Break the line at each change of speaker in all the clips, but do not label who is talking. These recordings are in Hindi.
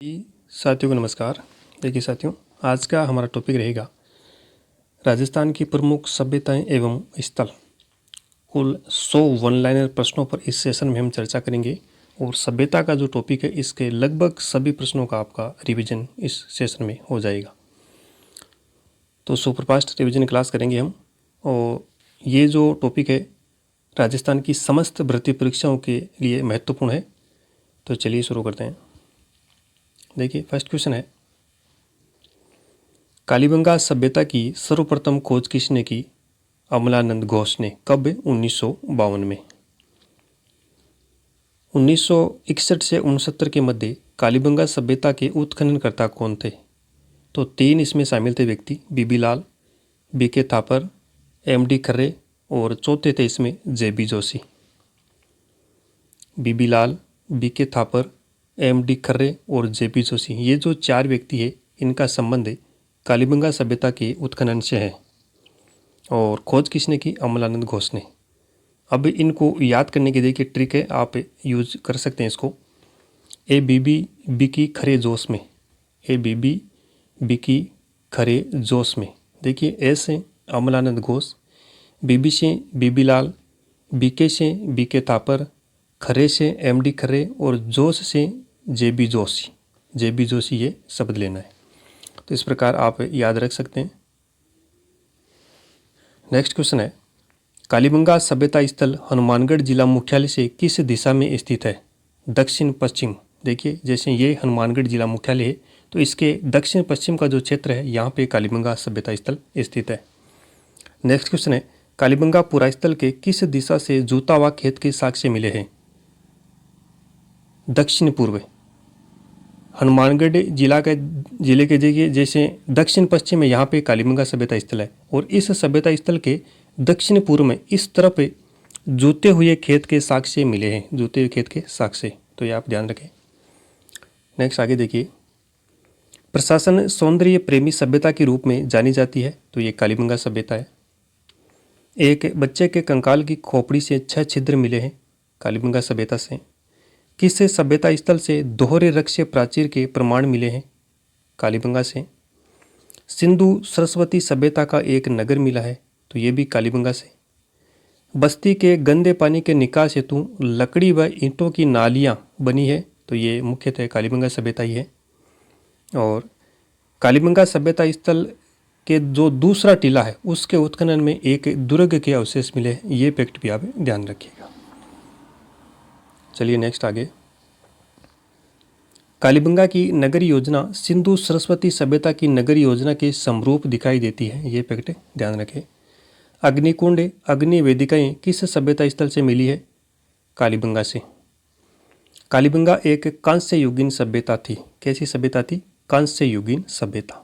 जी, साथियों को नमस्कार। देखिए साथियों, आज का हमारा टॉपिक रहेगा राजस्थान की प्रमुख सभ्यताएं एवं स्थल। कुल 100 वन लाइनर प्रश्नों पर इस सेशन में हम चर्चा करेंगे और सभ्यता का जो टॉपिक है इसके लगभग सभी प्रश्नों का आपका रिवीजन इस सेशन में हो जाएगा। तो सुपरफास्ट रिवीजन क्लास करेंगे हम। और ये जो टॉपिक है राजस्थान की समस्त भर्ती परीक्षाओं के लिए महत्वपूर्ण है। तो चलिए शुरू करते हैं। देखिए फर्स्ट क्वेश्चन है, कालीबंगा सभ्यता की सर्वप्रथम खोज किसने की? अमलानंद घोष ने। कब? 1952 में। 1961 से 69 के मध्य कालीबंगा सभ्यता के उत्खननकर्ता कौन थे? तो 3 इसमें शामिल थे व्यक्ति, बीबी लाल, बीके थापर, एमडी खर्रे और चौथे थे इसमें जेबी जोशी। बीबी लाल, बीके थापर, एमडी खर्रे और जेबी जोशी, ये जो 4 व्यक्ति है इनका संबंध कालीबंगा सभ्यता के उत्खनन से है। और खोज किसने की? अमलानंद घोष ने। अब इनको याद करने की देखिए ट्रिक है, आप यूज कर सकते हैं इसको। ए बीबी बिकी खरे जोश में, ए बीबी बिकी खरे जोश में। देखिए ए से अमलानंद घोष, बीबी से बीबी लाल, बीके से बीके थापर, खरे से एमडी खरे और जोश से जेबी जोशी। जेबी जोशी ये शब्द लेना है। तो इस प्रकार आप याद रख सकते हैं। नेक्स्ट क्वेश्चन है, कालीबंगा सभ्यता स्थल हनुमानगढ़ जिला मुख्यालय से किस दिशा में स्थित है? दक्षिण पश्चिम। देखिए जैसे ये हनुमानगढ़ जिला मुख्यालय है तो इसके दक्षिण पश्चिम का जो क्षेत्र है यहाँ पे कालीबंगा सभ्यता स्थल स्थित है। नेक्स्ट क्वेश्चन है, कालीबंगा पुरा स्थल के किस दिशा से जूता व खेत के साक्ष्य मिले हैं? दक्षिण पूर्व। हनुमानगढ़ जिले के जैसे दक्षिण पश्चिम में यहाँ पे कालीबंगा सभ्यता स्थल है और इस सभ्यता स्थल के दक्षिण पूर्व में इस तरफ जूते हुए खेत के साक्ष्य मिले हैं, जूते हुए खेत के साक्ष्य। तो ये आप ध्यान रखें। नेक्स्ट आगे देखिए, प्रशासन सौंदर्य प्रेमी सभ्यता के रूप में जानी जाती है। तो ये कालीबंगा सभ्यता है। एक बच्चे के कंकाल की खोपड़ी से 6 छिद्र मिले हैं, कालीबंगा सभ्यता से। किस सभ्यता स्थल से दोहरे रक्ष्य प्राचीर के प्रमाण मिले हैं? कालीबंगा से। सिंधु सरस्वती सभ्यता का एक नगर मिला है, तो ये भी कालीबंगा से। बस्ती के गंदे पानी के निकास हेतु लकड़ी व ईंटों की नालियाँ बनी है, तो ये मुख्यतः कालीबंगा सभ्यता ही है। और कालीबंगा सभ्यता स्थल के जो दूसरा टीला है उसके उत्खनन में एक दुर्ग के अवशेष मिले हैं, ये फैक्ट भी आप ध्यान रखिएगा। चलिए नेक्स्ट आगे, कालीबंगा की नगरी योजना सिंधु सरस्वती सभ्यता की नगरी योजना के समरूप दिखाई देती है, ये फैक्ट ध्यान रखें। अग्निकुंड अग्नि वेदिकाएं किस सभ्यता स्थल से मिली है? कालीबंगा से। कालीबंगा एक कांस्य युगीन सभ्यता थी। कैसी सभ्यता थी? कांस्य युगीन सभ्यता।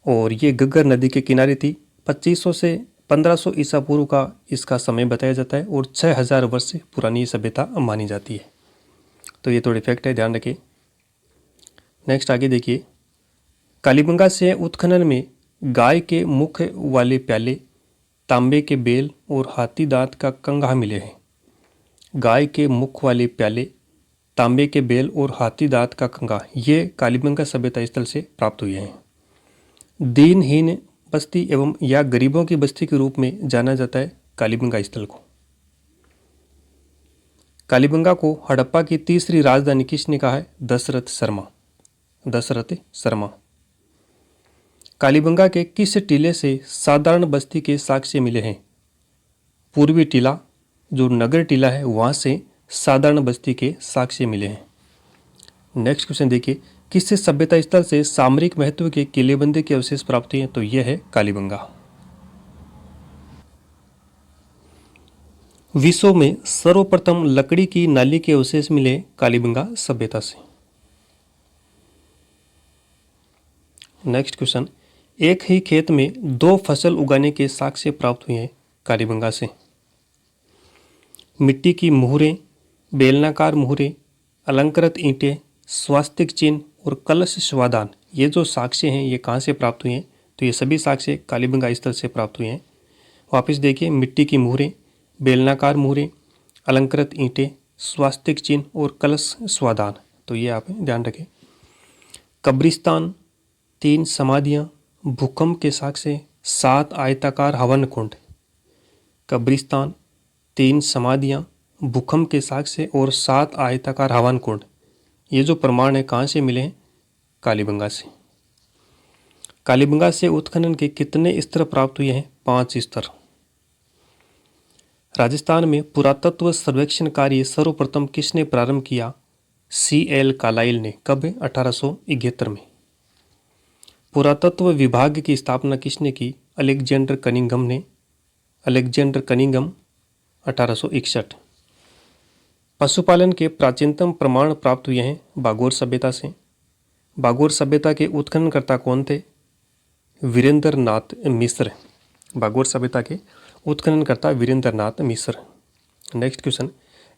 और ये घग्गर नदी के किनारे थी। 2500 से 1500 ईसा पूर्व का इसका समय बताया जाता है और 6000 वर्ष से पुरानी सभ्यता मानी जाती है। तो ये थोड़े फैक्ट है, ध्यान रखिए। नेक्स्ट आगे देखिए, कालीबंगा से उत्खनन में गाय के मुख वाले प्याले, तांबे के बेल और हाथी दांत का कंघा मिले हैं। गाय के मुख वाले प्याले, तांबे के बेल और हाथी दांत का कंघा, ये कालीबंगा सभ्यता स्थल से प्राप्त हुए हैं। दीनहीन बस्ती एवं या गरीबों की बस्ती के रूप में जाना जाता है कालीबंगा स्थल को। कालीबंगा को हड़प्पा की तीसरी राजधानी किसने कहा है? दशरथ शर्मा। दशरथ शर्मा। कालीबंगा के किस टीले से साधारण बस्ती के साक्ष्य मिले हैं? पूर्वी टीला, जो नगर टीला है वहां से साधारण बस्ती के साक्ष्य मिले हैं। नेक्स्ट क्वेश्चन देखिए, किस सभ्यता स्थल से सामरिक महत्व के किलेबंदी के अवशेष प्राप्त हुए हैं? तो यह है कालीबंगा। विश्व में सर्वप्रथम लकड़ी की नाली के अवशेष मिले कालीबंगा सभ्यता से। नेक्स्ट क्वेश्चन, एक ही खेत में 2 फसल उगाने के साक्ष्य प्राप्त हुए हैं कालीबंगा से। मिट्टी की मुहरें, बेलनाकार मुहरें, अलंकृत ईंटें, स्वास्तिक चिन्ह और कलश स्वादान, ये जो साक्ष्य हैं ये कहाँ से प्राप्त हुए हैं? तो ये सभी साक्ष्य कालीबंगा स्थल से प्राप्त हुए हैं। वापस देखिए, मिट्टी की मुहरें, बेलनाकार मुहरें, अलंकृत ईंटें, स्वास्तिक चिन्ह और कलश स्वादान, तो ये आप ध्यान रखें। कब्रिस्तान, 3 समाधियां, भूकंप के साक्ष्य, 7 आयताकार हवन कुंड। कब्रिस्तान, 3 समाधियां, भूकंप के साक्ष्य और 7 आयताकार हवन कुंड, ये जो प्रमाण है कहाँ से मिले हैं? कालीबंगा से। कालीबंगा से उत्खनन के कितने स्तर प्राप्त हुए हैं? 5 स्तर। राजस्थान में पुरातत्व सर्वेक्षण कार्य सर्वप्रथम किसने प्रारंभ किया? C.L. कार्लाइल ने। कब? 1871 में। पुरातत्व विभाग की स्थापना किसने की? अलेक्जेंडर कनिंघम ने। Alexander Cunningham 1861। पशुपालन के प्राचीनतम प्रमाण प्राप्त हुए हैं बागोर सभ्यता से। बागोर सभ्यता के उत्खननकर्ता कौन थे? वीरेंद्र नाथ मिश्र। बागोर सभ्यता के उत्खननकर्ता वीरेंद्र नाथ मिश्र। नेक्स्ट क्वेश्चन,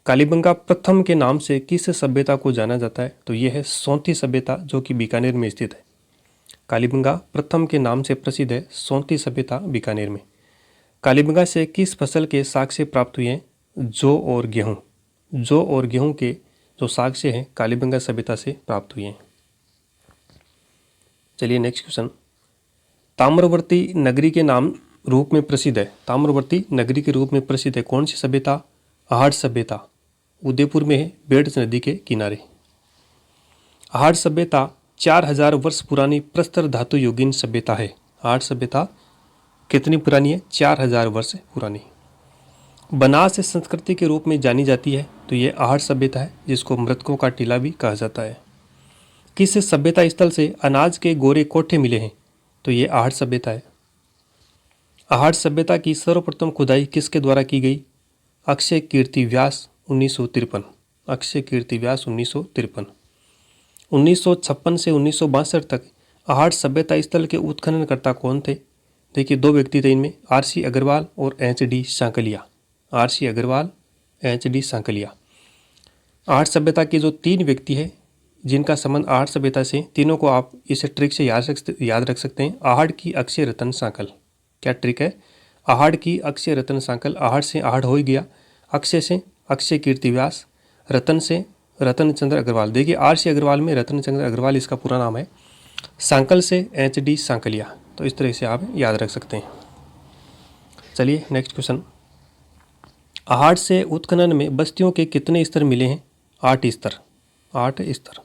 कालीबंगा प्रथम के नाम से किस सभ्यता को जाना जाता है? तो यह है सोंती सभ्यता, जो कि बीकानेर में स्थित है। कालीबंगा प्रथम के नाम से प्रसिद्ध है सोंती सभ्यता, बीकानेर में। कालीबंगा से किस फसल के साक्ष्य प्राप्त हुए हैं? जौ और गेहूँ। जौ और गेहूँ के जो साक्ष्य हैं कालीबंगा सभ्यता से प्राप्त हुए हैं। चलिए नेक्स्ट क्वेश्चन, ताम्रवर्ती नगरी के नाम रूप में प्रसिद्ध है। ताम्रवर्ती नगरी के रूप में प्रसिद्ध है कौन सी सभ्यता? अहाड़ सभ्यता, उदयपुर में है, बेड़ज नदी के किनारे। अहाड़ सभ्यता 4000 वर्ष पुरानी प्रस्तर धातु युगीन सभ्यता है। अहाड़ सभ्यता कितनी पुरानी है? 4000 वर्ष पुरानी। बनास संस्कृति के रूप में जानी जाती है, तो ये अहाड़ सभ्यता है, जिसको मृतकों का टीला भी कहा जाता है। किस सभ्यता स्थल से अनाज के गोरे कोठे मिले हैं? तो ये अहाड़ सभ्यता है। अहाड़ सभ्यता की सर्वप्रथम खुदाई किसके द्वारा की गई? अक्षय कीर्ति व्यास 1953। अक्षय कीर्ति व्यास 1953। 1956 से 1962 तक अहाड़ सभ्यता स्थल के उत्खननकर्ता कौन थे? देखिए 2 व्यक्ति थे इनमें, R.C. अग्रवाल और H.D. Sankalia. R.C. Agarwal, H.D. Sankalia. अहाड़ सभ्यता के जो 3 व्यक्ति हैं जिनका संबंध अहाड़ सभ्यता से, तीनों को आप इसे ट्रिक से याद रख सकते हैं। अहाड़ की अक्षय रतन सांकल। क्या ट्रिक है? अहाड़ की अक्षय रतन सांकल। अहाड़ से अहाड़ हो ही गया, अक्षय से अक्षय कीर्ति व्यास, रतन से रतन चंद्र अग्रवाल। देखिए R.C. अग्रवाल में रतन चंद्र अग्रवाल इसका पूरा नाम है, सांकल से H.D. सांकलिया। तो इस तरह से आप याद रख सकते हैं। चलिए नेक्स्ट क्वेश्चन, अहाड़ से उत्खनन में बस्तियों के कितने स्तर मिले हैं? 8 स्तर। 8 स्तर।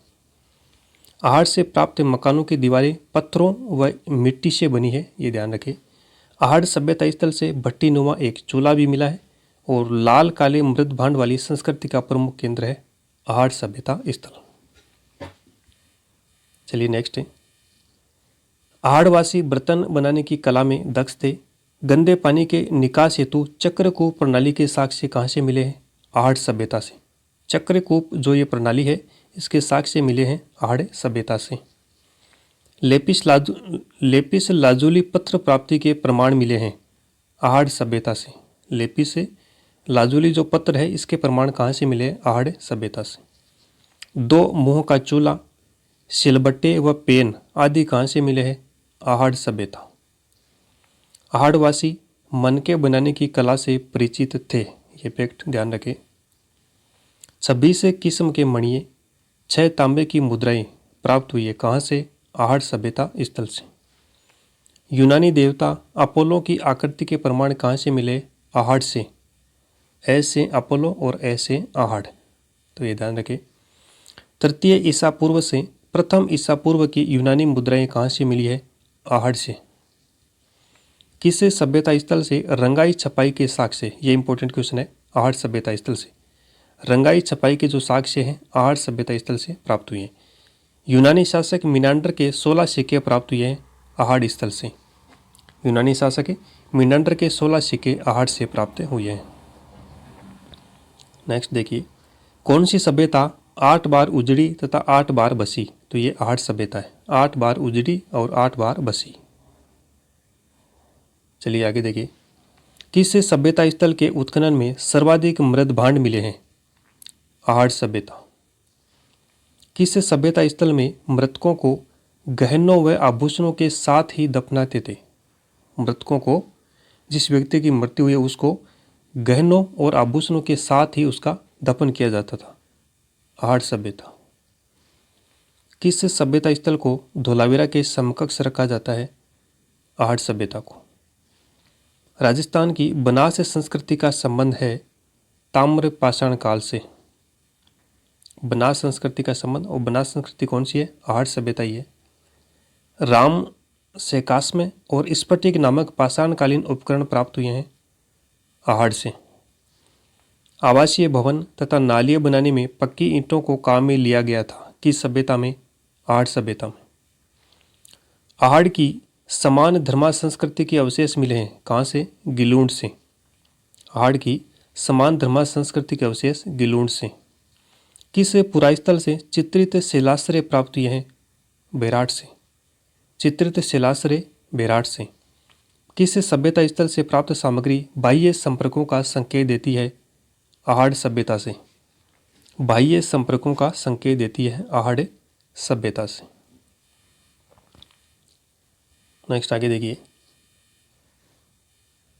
अहाड़ से प्राप्त मकानों की दीवारें पत्थरों व मिट्टी से बनी है, ये ध्यान रखें। अहाड़ सभ्यता स्थल से भट्टी नुमा एक चूल्हा भी मिला है और लाल काले मृद भांड वाली संस्कृति का प्रमुख केंद्र है अहाड़ सभ्यता स्थल। चलिए नेक्स्ट है, अहाड़वासी बर्तन बनाने की कला में दक्ष थे। गंदे पानी के निकास हेतु चक्रकूप प्रणाली के साक्ष्य कहाँ से मिले हैं? अहाड़ सभ्यता से। चक्रकूप जो ये प्रणाली है इसके साक्ष्य मिले हैं अहाड़ सभ्यता से। लेपिस लाजुली पत्र प्राप्ति के प्रमाण मिले हैं अहाड़ सभ्यता से। लेपिस लाजुली जो पत्र है इसके प्रमाण कहाँ से मिले हैं? अहाड़ सभ्यता से। 2 मुंह का चूल्हा, सिलबट्टे व पेन आदि कहाँ से मिले हैं? अहाड़ सभ्यता। अहाड़वासी मनके बनाने की कला से परिचित थे, ये फैक्ट ध्यान रखें। 26 किस्म के मणिये, 6 तांबे की मुद्राएं प्राप्त हुई है कहाँ से? अहाड़ सभ्यता स्थल से। यूनानी देवता अपोलो की आकृति के प्रमाण कहाँ से मिले? अहाड़ से। एस से अपोलो और एस से अहाड़, तो ये ध्यान रखें। तृतीय ईसा पूर्व से प्रथम ईसा पूर्व की यूनानी मुद्राएं कहाँ से मिली है? अहाड़ से। किस सभ्यता स्थल से रंगाई छपाई के साक्ष्य, ये इंपॉर्टेंट क्वेश्चन है, अहाड़ सभ्यता स्थल से रंगाई छपाई के जो साक्ष्य हैं अहाड़ सभ्यता स्थल से प्राप्त हुए हैं। यूनानी शासक मिनांडर के 16 सिक्के प्राप्त हुए हैं अहाड़ स्थल से। यूनानी शासक मिनांडर के 16 सिक्के अहाड़ से प्राप्त हुए हैं। नेक्स्ट देखिए, कौन सी सभ्यता 8 बार उजड़ी तथा 8 बार बसी? तो ये अहाड़ सभ्यता है, 8 बार उजड़ी और 8 बार बसी। चलिए आगे देखिए, किस सभ्यता स्थल के उत्खनन में सर्वाधिक मृद भांड मिले हैं? अहाड़ सभ्यता। किस सभ्यता स्थल में मृतकों को गहनों व आभूषणों के साथ ही दफनाते थे? मृतकों को, जिस व्यक्ति की मृत्यु हुई है उसको गहनों और आभूषणों के साथ ही उसका दफन किया जाता था। अहाड़ सभ्यता। किस सभ्यता स्थल को धोलावीरा के समकक्ष रखा जाता है? आहड़ सभ्यता को। राजस्थान की बनास संस्कृति का संबंध है ताम्र पाषाण काल से। बनास संस्कृति का संबंध, और बनास संस्कृति कौन सी है? आहड़ सभ्यता ही है। राम से कास्म और स्फटिक नामक पाषाणकालीन उपकरण प्राप्त हुए हैं आहड़ से। आवासीय भवन तथा नालियाँ बनाने में पक्की ईंटों को काम में लिया गया था किस सभ्यता में? आहड़ सभ्यता में। आहड़ की समान धर्मा संस्कृति के अवशेष मिले हैं कहाँ से? गिलूंड से। आहड़ की समान धर्मा संस्कृति के अवशेष गिलूंड से। किस पुरास्थल से चित्रित शिलाश्रय प्राप्त हुए हैं? बेराट से। चित्रित शिलाश्रय बेराट से। किस सभ्यता स्थल से प्राप्त सामग्री बाह्य संपर्कों का संकेत देती है? आहड़ सभ्यता से। बाह्य संपर्कों का संकेत देती है आहड़ सभ्यता से। नेक्स्ट आगे देखिए,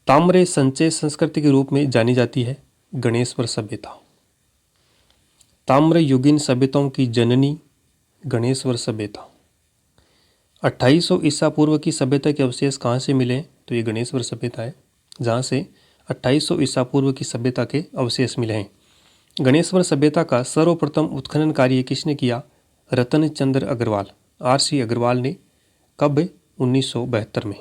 ताम्र संचय संस्कृति के रूप में जानी जाती है गणेश्वर सभ्यता। ताम्र युगीन सभ्यताओं की जननी गणेश्वर सभ्यता। 2800 ईसा पूर्व की सभ्यता के अवशेष कहाँ से मिले? तो ये गणेश्वर सभ्यता है, जहाँ से 2800 ईसा पूर्व की सभ्यता के अवशेष मिले हैं। गणेश्वर सभ्यता का सर्वप्रथम उत्खनन कार्य किसने किया? रतन चंद्र अग्रवाल, RC अग्रवाल ने। कब? 1972 में।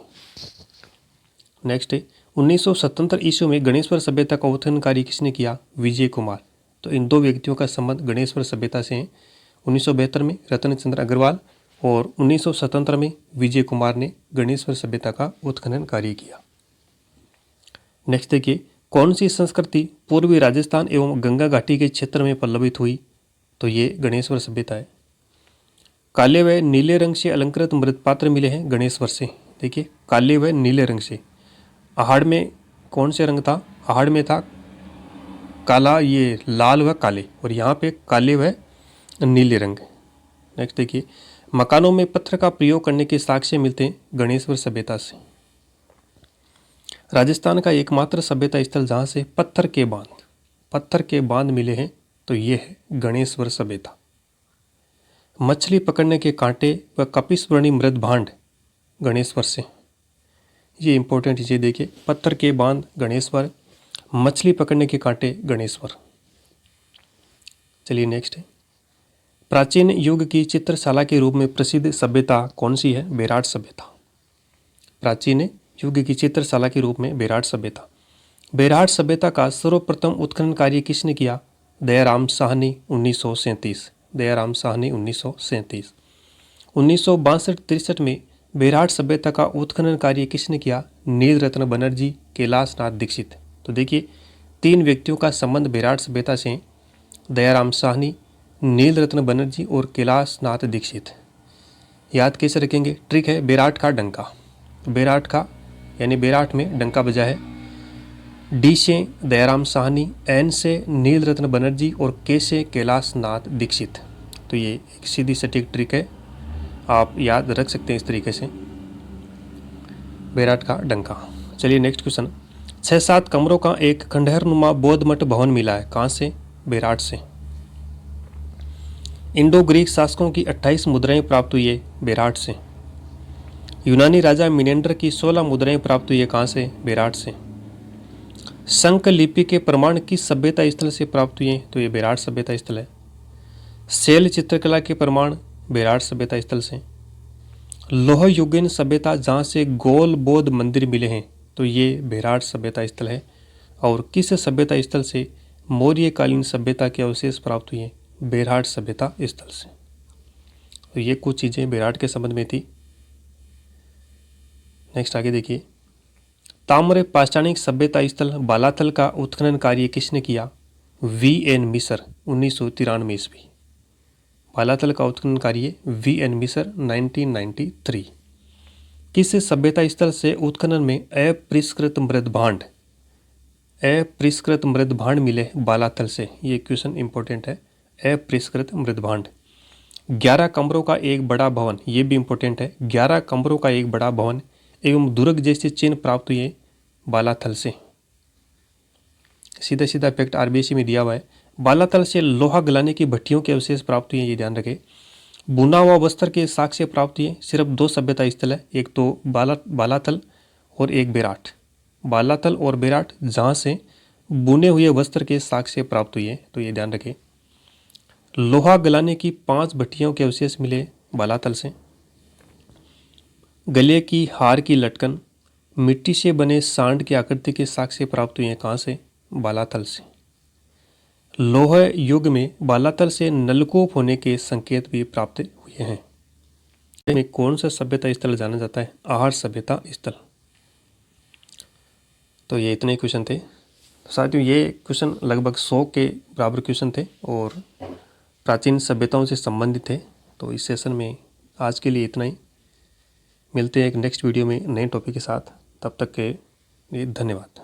नेक्स्ट है 1977 ईस्वी में गणेश्वर सभ्यता का उत्खनन कार्य किसने किया? विजय कुमार। तो इन दो व्यक्तियों का संबंध गणेश्वर सभ्यता से है। 1972 में रतन चंद्र अग्रवाल और 1977 में विजय कुमार ने गणेश्वर सभ्यता का उत्खनन कार्य किया। नेक्स्ट देखिए, कौन सी संस्कृति पूर्वी राजस्थान एवं गंगा घाटी के क्षेत्र में पल्लवित हुई? तो ये गणेश्वर सभ्यता है। काले व नीले रंग से अलंकृत मृतपात्र मिले हैं गणेश्वर से। देखिए, काले व नीले रंग से। आहड़ में कौन से रंग था? आहड़ में था काला, ये लाल व काले, और यहाँ पे काले व नीले रंग। नेक्स्ट देखिए, मकानों में पत्थर का प्रयोग करने के साक्ष्य मिलते हैं गणेश्वर सभ्यता से। राजस्थान का एकमात्र सभ्यता स्थल जहाँ से पत्थर के बांध मिले हैं तो ये है गणेश्वर सभ्यता। मछली पकड़ने के कांटे व कपिस्वर्णी मृद भांड गणेश्वर से। ये इंपॉर्टेंट चीज़ें देखिए, पत्थर के बांध गणेश्वर, मछली पकड़ने के कांटे गणेश्वर। चलिए नेक्स्ट है, प्राचीन युग की चित्रशाला के रूप में प्रसिद्ध सभ्यता कौन सी है? बेराट सभ्यता। प्राचीन युग की चित्रशाला के रूप में बेराट सभ्यता। बेराट सभ्यता का सर्वप्रथम उत्खनन कार्य किसने किया? दयाराम साहनी 1937। दयाराम साहनी 1937। 1962-63 में बेराट सभ्यता का उत्खनन कार्य किसने किया? नील रत्न बनर्जी, कैलाश नाथ दीक्षित। तो देखिए, तीन व्यक्तियों का संबंध बेराट सभ्यता से, दयाराम साहनी, नील रत्न बनर्जी और कैलाश नाथ दीक्षित। याद कैसे रखेंगे? ट्रिक है बेराट का डंका। बेराट का यानी बेराट में डंका बजा है। डी से दयाराम साहनी, एन से नील रत्न बनर्जी और के से कैलाश नाथ दीक्षित। तो ये एक सीधी सटीक ट्रिक है, आप याद रख सकते हैं इस तरीके से, बेराट का डंका। चलिए नेक्स्ट क्वेश्चन, 6-7 कमरों का एक खंडहरनुमा बौद्ध मठ भवन मिला है कहाँ से? बेराट से। इंडो ग्रीक शासकों की 28 मुद्राएं प्राप्त हुई है बेराट से। यूनानी राजा मिनेंडर की 16 मुद्राएं प्राप्त हुई है कहाँ से? बेराट से। शंख लिपि के प्रमाण किस सभ्यता स्थल से प्राप्त हुए हैं? तो ये बेराट सभ्यता स्थल है। शैल चित्रकला के प्रमाण बेराट सभ्यता स्थल से। लोह युगीन सभ्यता जहाँ से गोल बौद्ध मंदिर मिले हैं तो ये बेराट सभ्यता स्थल है। और किस सभ्यता स्थल से मौर्यकालीन सभ्यता के अवशेष प्राप्त हुए हैं? बेराट सभ्यता स्थल से। तो ये कुछ चीज़ें बेराट के संबंध में थी। नेक्स्ट आगे देखिए, ताम्र पाषाणिक सभ्यता स्थल बालाथल का उत्खनन कार्य किसने किया? VN मिसर 1993 ईस्वी। बालाथल का उत्खनन कार्य VN मिसर 1993। किस सभ्यता स्थल से उत्खनन में अपरिष्कृत मृद भांड मिले बालाथल से? ये क्वेश्चन इंपॉर्टेंट है। अपरिष्कृत मृद भांड। 11 कमरों का एक बड़ा भवन, ये भी इंपॉर्टेंट है। 11 कमरों का एक बड़ा भवन एवं दुर्ग जैसे चिन्ह प्राप्त हुए बालाथल से। सीधा सीधा फैक्ट RBC में दिया हुआ है। बालाथल से लोहा गलाने की भट्टियों के अवशेष प्राप्त हुए, ये ध्यान रखें। बुना हुआ वस्त्र के साक्ष्य प्राप्त हुए सिर्फ 2 सभ्यता स्थल है, एक तो बालातल और एक बेराट। बालातल और बेराट जहाँ से बुने हुए वस्त्र के साक्ष्य प्राप्त हुए, तो ये ध्यान रखें। लोहा गलाने की 5 भट्टियों के अवशेष मिले बालातल से। गले की हार की लटकन, मिट्टी से बने सांड की आकृति के साक्ष्य प्राप्त हुए हैं, कहाँ से? बालातल से। लोह युग में बालातल से नलकूप होने के संकेत भी प्राप्त हुए हैं। में कौन सा सभ्यता स्थल जाना जाता है? आहार सभ्यता स्थल। तो ये इतने क्वेश्चन थे साथियों। ये क्वेश्चन लगभग 100 के बराबर क्वेश्चन थे और प्राचीन सभ्यताओं से संबंधित थे। तो इस सेशन में आज के लिए इतना ही। मिलते हैं एक नेक्स्ट वीडियो में नए टॉपिक के साथ। तब तक के लिए धन्यवाद।